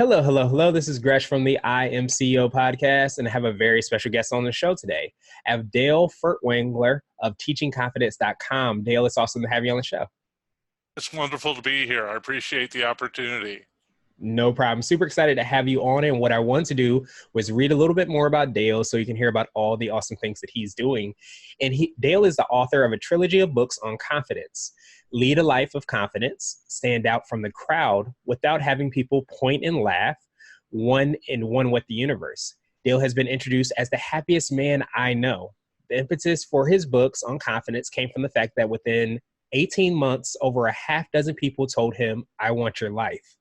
Hello, hello, hello. This is Gresh from the I Am CEO podcast, and I have a very special guest on the show today. I have Dale Furtwängler of teachingconfidence.com. Dale, it's awesome to have you on the show. It's wonderful to be here. I appreciate the opportunity. No problem. Super excited to have you on. And what I want to do was read a little bit more about Dale so you can hear about all the awesome things that he's doing. And Dale is the author of a trilogy of books on confidence. Lead a life of confidence, stand out from the crowd without having people point and laugh, one with the universe. Dale has been introduced as the happiest man I know. The impetus for his books on confidence came from the fact that within 18 months, over a half dozen people told him, "I want your life."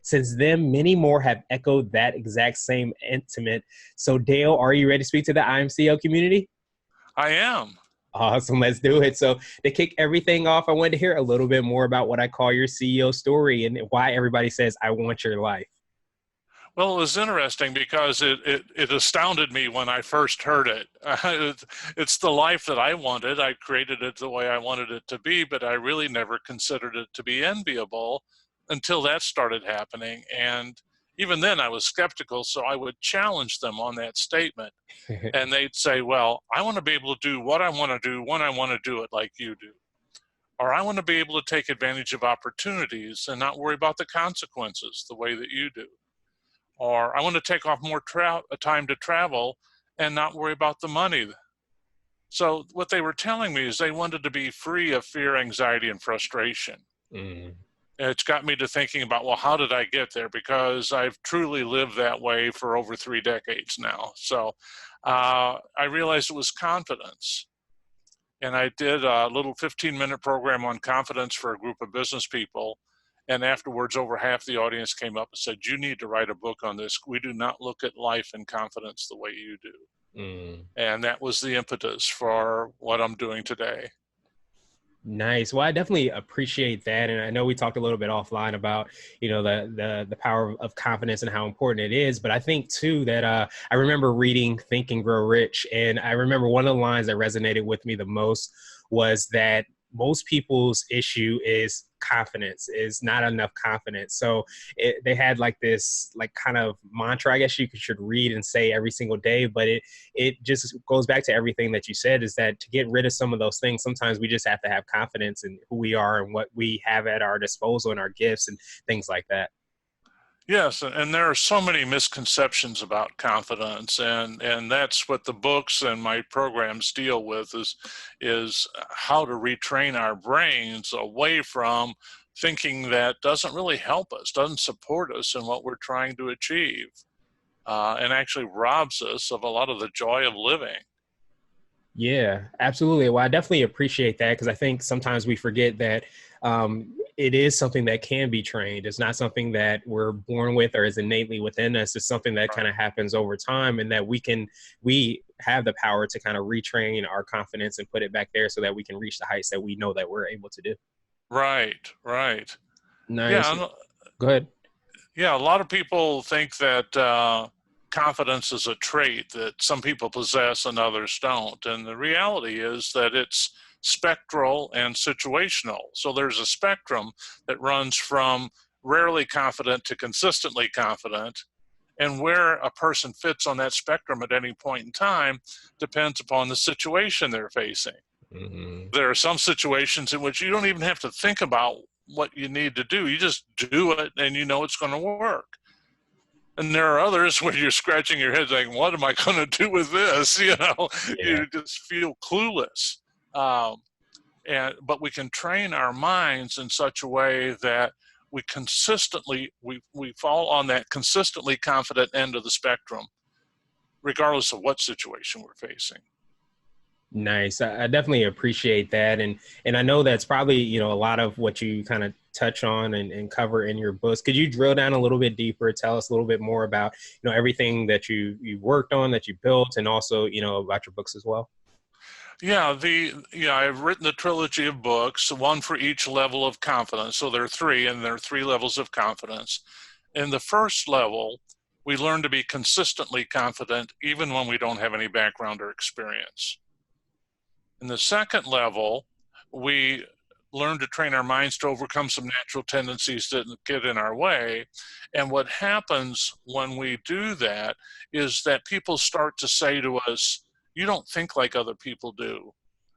Since then, many more have echoed that exact same sentiment. So Dale, are you ready to speak to the IMCO community? I am. Awesome, let's do it. So to kick everything off, I wanted to hear a little bit more about what I call your CEO story and why everybody says, "I want your life." Well, it was interesting because it astounded me when I first heard it. It's the life that I wanted. I created it the way I wanted it to be, but I really never considered it to be enviable until that started happening. And even then I was skeptical, so I would challenge them on that statement. And they'd say, well, I want to be able to do what I want to do when I want to do it like you do. Or I want to be able to take advantage of opportunities and not worry about the consequences the way that you do. Or I want to take off more time to travel and not worry about the money. So what they were telling me is they wanted to be free of fear, anxiety, and frustration. Mm. It's got me to thinking about, well, how did I get there? Because I've truly lived that way for over 3 decades now. So I realized it was confidence. And I did a little 15-minute program on confidence for a group of business people. And afterwards, over half the audience came up and said, you need to write a book on this. We do not look at life and confidence the way you do. Mm. And that was the impetus for what I'm doing today. Nice. Well, I definitely appreciate that. And I know we talked a little bit offline about, the power of confidence and how important it is. But I think too that I remember reading Think and Grow Rich. And I remember one of the lines that resonated with me the most was that most people's issue is confidence, is not enough confidence. So they had like this like kind of mantra, I guess you should read and say every single day. But it just goes back to everything that you said, is that to get rid of some of those things, sometimes we just have to have confidence in who we are and what we have at our disposal and our gifts and things like that. Yes, and there are so many misconceptions about confidence, and that's what the books and my programs deal with is how to retrain our brains away from thinking that doesn't really help us, doesn't support us in what we're trying to achieve, and actually robs us of a lot of the joy of living. Yeah, absolutely. Well, I definitely appreciate that because I think sometimes we forget that it is something that can be trained. It's not something that we're born with or is innately within us. It's something that kind of happens over time, and that we have the power to kind of retrain our confidence and put it back there so that we can reach the heights that we know that we're able to do. Right. Nice. Yeah, Go ahead. yeah. A lot of people think that confidence is a trait that some people possess and others don't. And the reality is that it's spectral and situational. So there's a spectrum that runs from rarely confident to consistently confident. And where a person fits on that spectrum at any point in time depends upon the situation they're facing. Mm-hmm. There are some situations in which you don't even have to think about what you need to do. You just do it and you know it's going to work. And there are others where you're scratching your head saying, what am I going to do with this? Yeah. You just feel clueless. But we can train our minds in such a way that we fall on that consistently confident end of the spectrum, regardless of what situation we're facing. Nice. I definitely appreciate that. And I know that's probably, a lot of what you kind of touch on and cover in your books. Could you drill down a little bit deeper, tell us a little bit more about, everything that you worked on, that you built, and also, about your books as well? Yeah, I've written the trilogy of books, one for each level of confidence. So there are 3, and there are 3 levels of confidence. In the first level, we learn to be consistently confident even when we don't have any background or experience. In the second level, we learn to train our minds to overcome some natural tendencies that get in our way. And what happens when we do that is that people start to say to us, you don't think like other people do.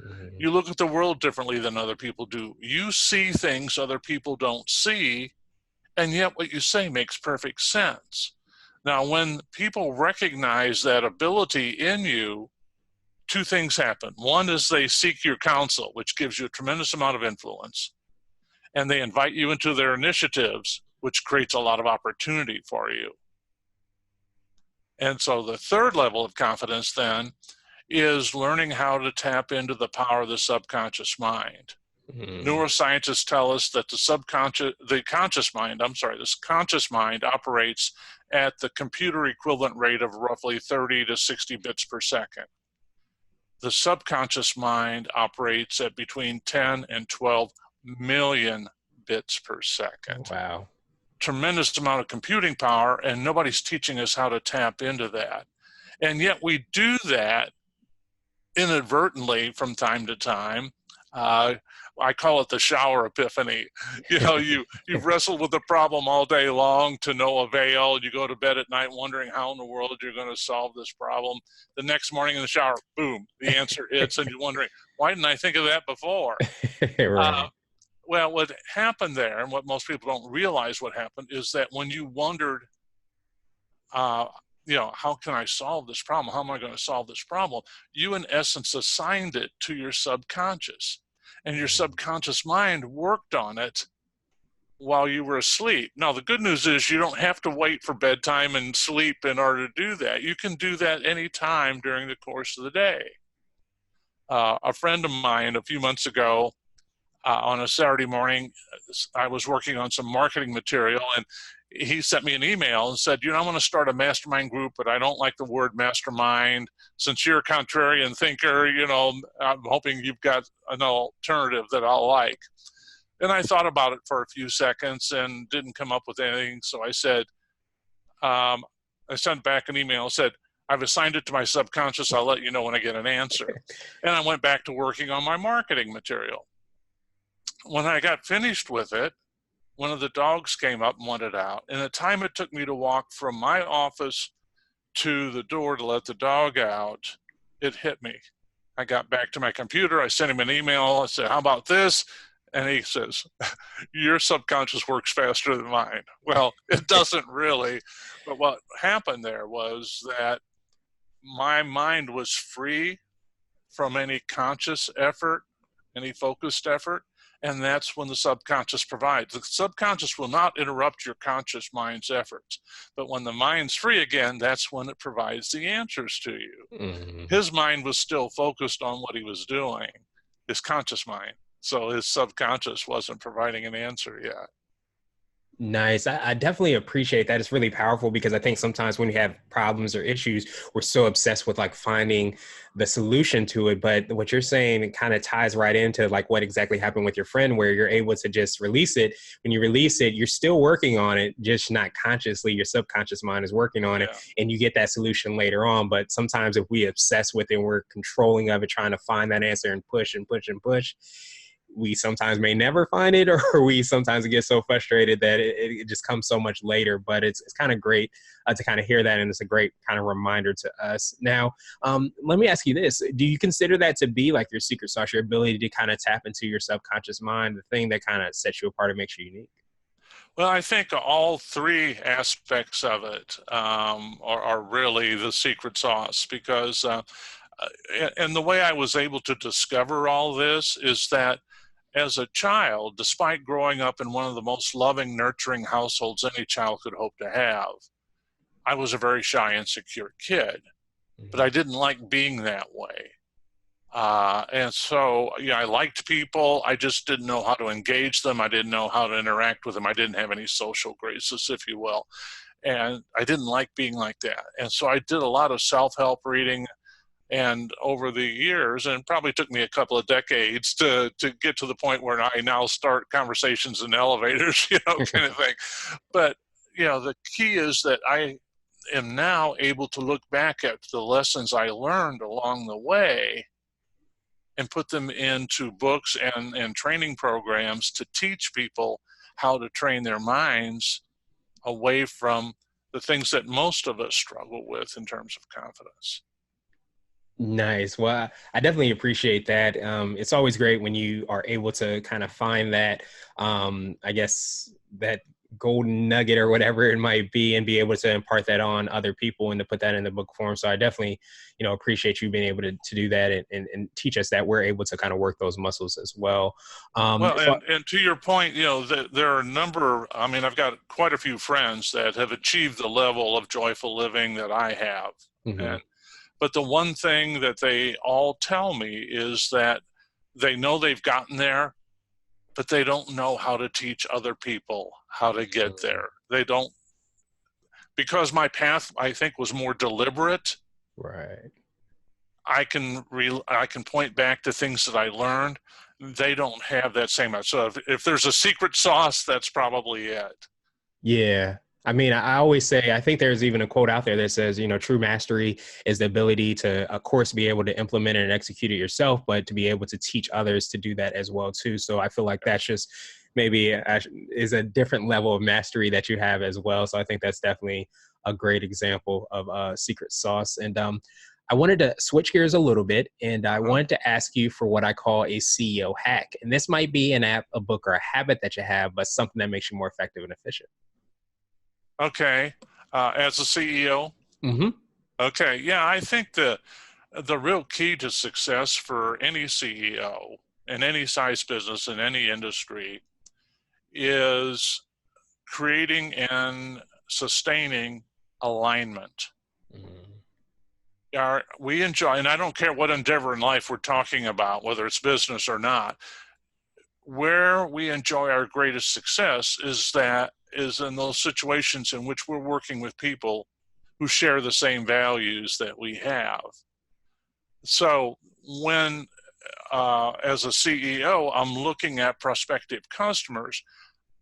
Mhm. You look at the world differently than other people do. You see things other people don't see, and yet what you say makes perfect sense. Now, when people recognize that ability in you, two things happen. One is they seek your counsel, which gives you a tremendous amount of influence, and they invite you into their initiatives, which creates a lot of opportunity for you. And so the third level of confidence then is learning how to tap into the power of the subconscious mind. Mhm. Neuroscientists tell us that the conscious mind operates at the computer equivalent rate of roughly 30 to 60 bits per second. The subconscious mind operates at between 10 and 12 million bits per second. Wow. Tremendous amount of computing power, and nobody's teaching us how to tap into that. And yet we do that inadvertently from time to time. I call it the shower epiphany. You've wrestled with the problem all day long to no avail. You go to bed at night wondering how in the world you're going to solve this problem. The next morning in the shower, boom, the answer hits, and you're wondering, why didn't I think of that before? Uh, Right. well, what happened there, and what most people don't realize what happened, is that when you wondered, uh, how can I solve this problem? How am I going to solve this problem? You, in essence, assigned it to your subconscious, and your subconscious mind worked on it while you were asleep. Now, the good news is you don't have to wait for bedtime and sleep in order to do that. You can do that anytime during the course of the day. A friend of mine a few months ago, on a Saturday morning, I was working on some marketing material, and he sent me an email and said, I want to start a mastermind group, but I don't like the word mastermind. Since you're a contrarian thinker, I'm hoping you've got an alternative that I'll like. And I thought about it for a few seconds and didn't come up with anything. So I said, I sent back an email and said, I've assigned it to my subconscious. I'll let you know when I get an answer. And I went back to working on my marketing material. When I got finished with it, one of the dogs came up and wanted out. And the time it took me to walk from my office to the door to let the dog out, it hit me. I got back to my computer. I sent him an email. I said, how about this? And he says, your subconscious works faster than mine. Well, it doesn't really. But what happened there was that my mind was free from any conscious effort, any focused effort. And that's when the subconscious provides. The subconscious will not interrupt your conscious mind's efforts. But when the mind's free again, that's when it provides the answers to you. Mhm. His mind was still focused on what he was doing, his conscious mind. So his subconscious wasn't providing an answer yet. Nice. I definitely appreciate that. It's really powerful because I think sometimes when you have problems or issues, we're so obsessed with like finding the solution to it. But what you're saying, it kind of ties right into like what exactly happened with your friend, where you're able to just release it. When you release it, you're still working on it, just not consciously. Your subconscious mind is working on it, Yeah. and you get that solution later on. But sometimes if we obsess with it, and we're controlling of it, trying to find that answer and push and push and push, we sometimes may never find it, or we sometimes get so frustrated that it just comes so much later. But it's kind of great to kind of hear that, and it's a great kind of reminder to us. Now, let me ask you this. Do you consider that to be like your secret sauce, your ability to kind of tap into your subconscious mind, the thing that kind of sets you apart and makes you unique? Well, I think all three aspects of it are really the secret sauce, because and the way I was able to discover all this is that as a child, despite growing up in one of the most loving, nurturing households any child could hope to have, I was a very shy, insecure kid, but I didn't like being that way. And so, I liked people. I just didn't know how to engage them. I didn't know how to interact with them. I didn't have any social graces, if you will. And I didn't like being like that. And so I did a lot of self-help reading. And over the years, and it probably took me a couple of decades to get to the point where I now start conversations in elevators, kind of thing. But, the key is that I am now able to look back at the lessons I learned along the way and put them into books and training programs to teach people how to train their minds away from the things that most of us struggle with in terms of confidence. Nice. Well, I definitely appreciate that. It's always great when you are able to kind of find that, I guess, that golden nugget or whatever it might be, and be able to impart that on other people and to put that in the book form. So I definitely, appreciate you being able to do that and teach us that we're able to kind of work those muscles as well. Well, So, and to your point, there are a number, I mean, I've got quite a few friends that have achieved the level of joyful living that I have. mhm. But the one thing that they all tell me is that they know they've gotten there, but they don't know how to teach other people how to get there. They don't, because my path, I think, was more deliberate. Right. I can point back to things that I learned. They don't have that same. So if there's a secret sauce, that's probably it. Yeah. I mean, I always say, I think there's even a quote out there that says, true mastery is the ability to, of course, be able to implement it and execute it yourself, but to be able to teach others to do that as well, too. So I feel like that's just maybe is a different level of mastery that you have as well. So I think that's definitely a great example of secret sauce. And I wanted to switch gears a little bit, and I Uh-huh. wanted to ask you for what I call a CEO hack. And this might be an app, a book, or a habit that you have, but something that makes you more effective and efficient. Okay. As a CEO, Hmm. okay, yeah, I think the real key to success for any CEO in any size business in any industry is creating and sustaining alignment. Hmm. We enjoy, and I don't care what endeavor in life we're talking about, whether it's business or not, where we enjoy our greatest success is in those situations in which we're working with people who share the same values that we have. So when, as a CEO, I'm looking at prospective customers,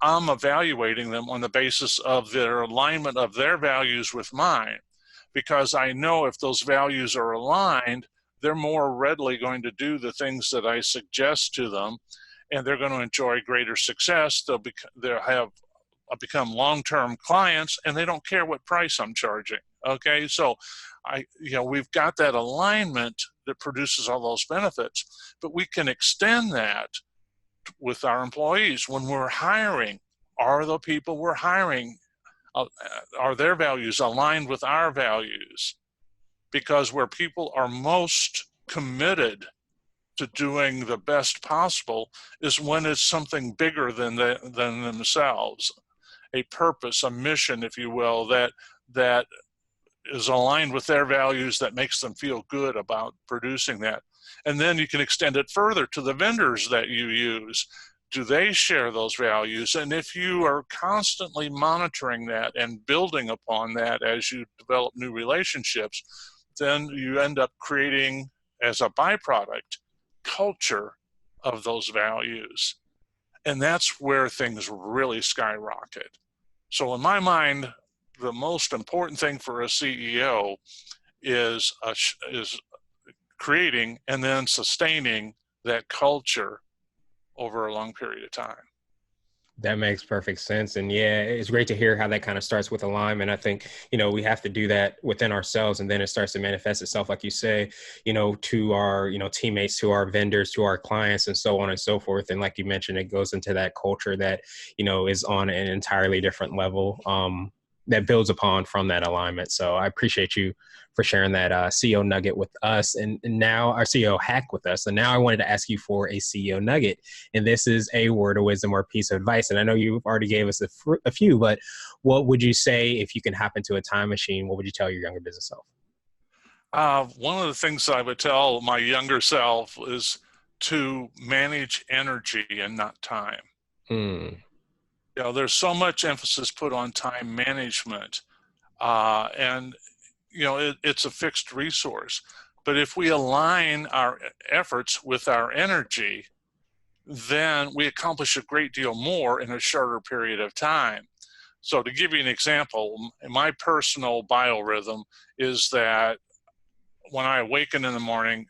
I'm evaluating them on the basis of their alignment of their values with mine. Because I know if those values are aligned, they're more readily going to do the things that I suggest to them, and they're going to enjoy greater success. They'll have become long-term clients, and they don't care what price I'm charging. Okay, so we've got that alignment that produces all those benefits, but we can extend that with our employees when we're hiring. Are the people we're hiring, are their values aligned with our values? Because where people are most committed to doing the best possible is when it's something bigger than themselves, a purpose, a mission, if you will, that is aligned with their values, that makes them feel good about producing that. And then you can extend it further to the vendors that you use. Do they share those values? And if you are constantly monitoring that and building upon that as you develop new relationships, then you end up creating, as a byproduct, culture of those values. And that's where things really skyrocket. So in my mind, the most important thing for a CEO is creating and then sustaining that culture over a long period of time. That makes perfect sense. And yeah, it's great to hear how that kind of starts with alignment. I think, we have to do that within ourselves, and then it starts to manifest itself, like you say, to our, teammates, to our vendors, to our clients, and so on and so forth. And like you mentioned, it goes into that culture that, is on an entirely different level, that builds upon from that alignment. So I appreciate you for sharing that CEO nugget with us, and now our CEO hack with us. And now I wanted to ask you for a CEO nugget. And this is a word of wisdom or piece of advice. And I know you've already gave us a few, but what would you say if you can hop into a time machine? What would you tell your younger business self? One of the things I would tell my younger self is to manage energy and not time. Hmm. There's so much emphasis put on time management, and it's a fixed resource. But if we align our efforts with our energy, then we accomplish a great deal more in a shorter period of time. So to give you an example, my personal biorhythm is that when I awaken in the morning,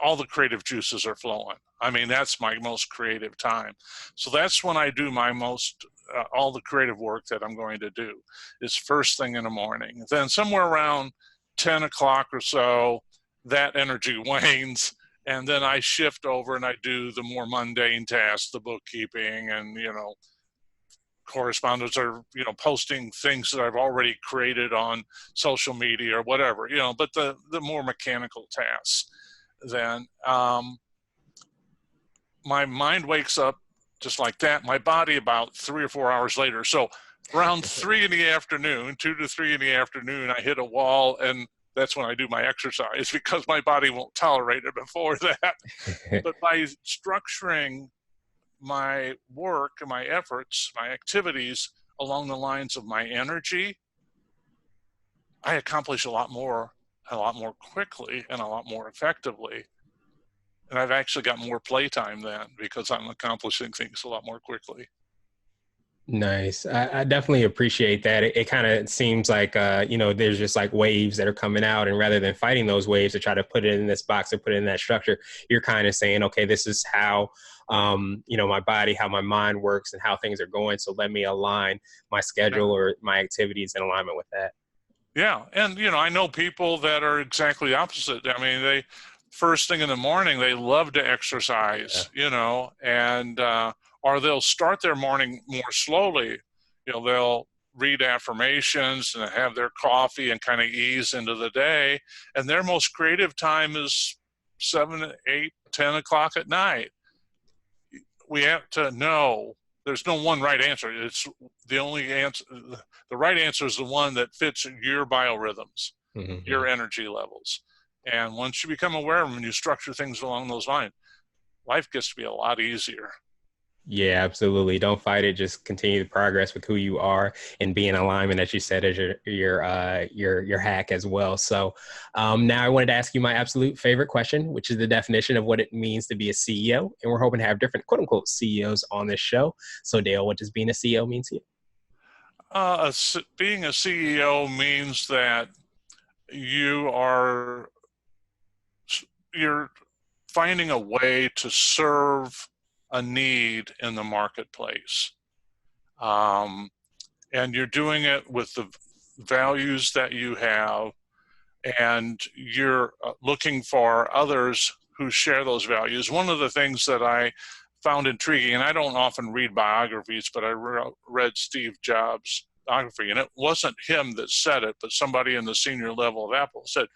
all the creative juices are flowing. I mean, that's my most creative time. So that's when I do my most, all the creative work that I'm going to do is first thing in the morning. Then somewhere around 10 o'clock or so, that energy wanes. And then I shift over and I do the more mundane tasks, the bookkeeping and, correspondence, or, posting things that I've already created on social media or whatever, but the more mechanical tasks. Then my mind wakes up just like that. My body about 3 or 4 hours later. So around 3 in the afternoon, 2 to 3 in the afternoon, I hit a wall, and that's when I do my exercise because my body won't tolerate it before that. But by structuring my work and my efforts, my activities along the lines of my energy, I accomplish a lot more quickly and a lot more effectively. And I've actually got more playtime then because I'm accomplishing things a lot more quickly. Nice. I definitely appreciate that. It kind of seems like, there's just like waves that are coming out, and rather than fighting those waves to try to put it in this box or put it in that structure, you're kind of saying, okay, this is how, my body, how my mind works and how things are going. So let me align my schedule or my activities in alignment with that. Yeah. And, I know people that are exactly opposite. I mean, they first thing in the morning, they love to exercise, and, or they'll start their morning more slowly. They'll read affirmations and have their coffee and kind of ease into the day. And their most creative time is 7, 8, 10 o'clock at night. We have to know there's no one right answer. It's the only answer. The right answer is the one that fits your biorhythms, your energy levels. And once you become aware of them and you structure things along those lines, life gets to be a lot easier. Yeah, absolutely. Don't fight it. Just continue to progress with who you are and be in alignment, as you said, as your hack as well. So now I wanted to ask you my absolute favorite question, which is the definition of what it means to be a CEO. And we're hoping to have different quote unquote CEOs on this show. So Dale, what does being a CEO mean to you? Being a CEO means that you're finding a way to serve a need in the marketplace. And you're doing it with the values that you have, and you're looking for others who share those values. One of the things that I found intriguing, and I don't often read biographies, but I read Steve Jobs' biography, and it wasn't him that said it, but somebody in the senior level of Apple said,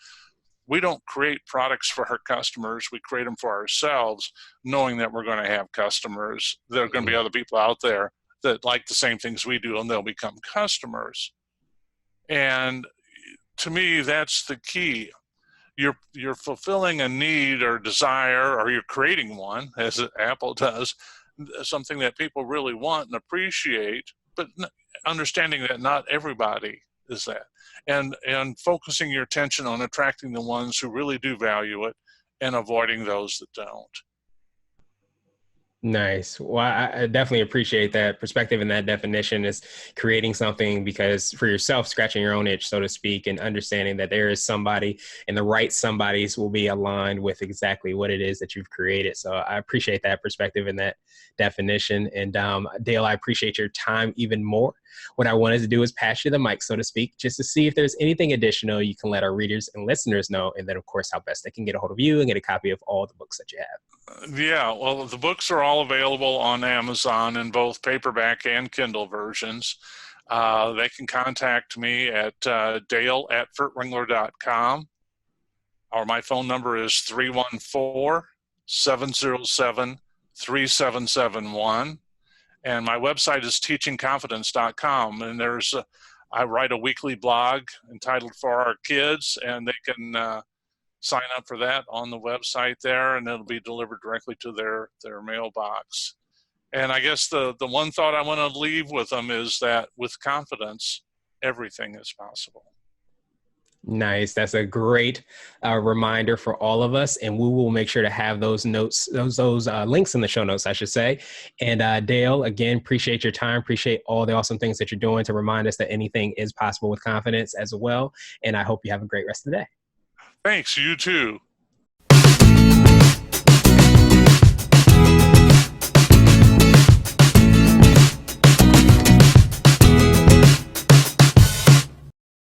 we don't create products for our customers. We create them for ourselves, knowing that we're going to have customers. There are going to be other people out there that like the same things we do, and they'll become customers. And to me, that's the key. You're fulfilling a need or desire, or you're creating one, as Apple does, something that people really want and appreciate, but understanding that not everybody is that. And focusing your attention on attracting the ones who really do value it and avoiding those that don't. Nice. Well, I definitely appreciate that perspective, and that definition is creating something because for yourself, scratching your own itch, so to speak, and understanding that there is somebody and the right somebodies will be aligned with exactly what it is that you've created. So I appreciate that perspective and that definition. And Dale, I appreciate your time even more. What I wanted to do is pass you the mic, so to speak, just to see if there's anything additional you can let our readers and listeners know. And then, of course, how best they can get a hold of you and get a copy of all the books that you have. Yeah, well, the books are all available on Amazon in both paperback and Kindle versions. They can contact me at dale@furtwrangler.com, or my phone number is 314-707-3771. And my website is teachingconfidence.com. And I write a weekly blog entitled For Our Kids, and they can sign up for that on the website there, and it'll be delivered directly to their mailbox. And I guess the one thought I want to leave with them is that with confidence, everything is possible. Nice. That's a great reminder for all of us. And we will make sure to have those notes, those links in the show notes, I should say. And Dale, again, appreciate your time. Appreciate all the awesome things that you're doing to remind us that anything is possible with confidence as well. And I hope you have a great rest of the day. Thanks. You too.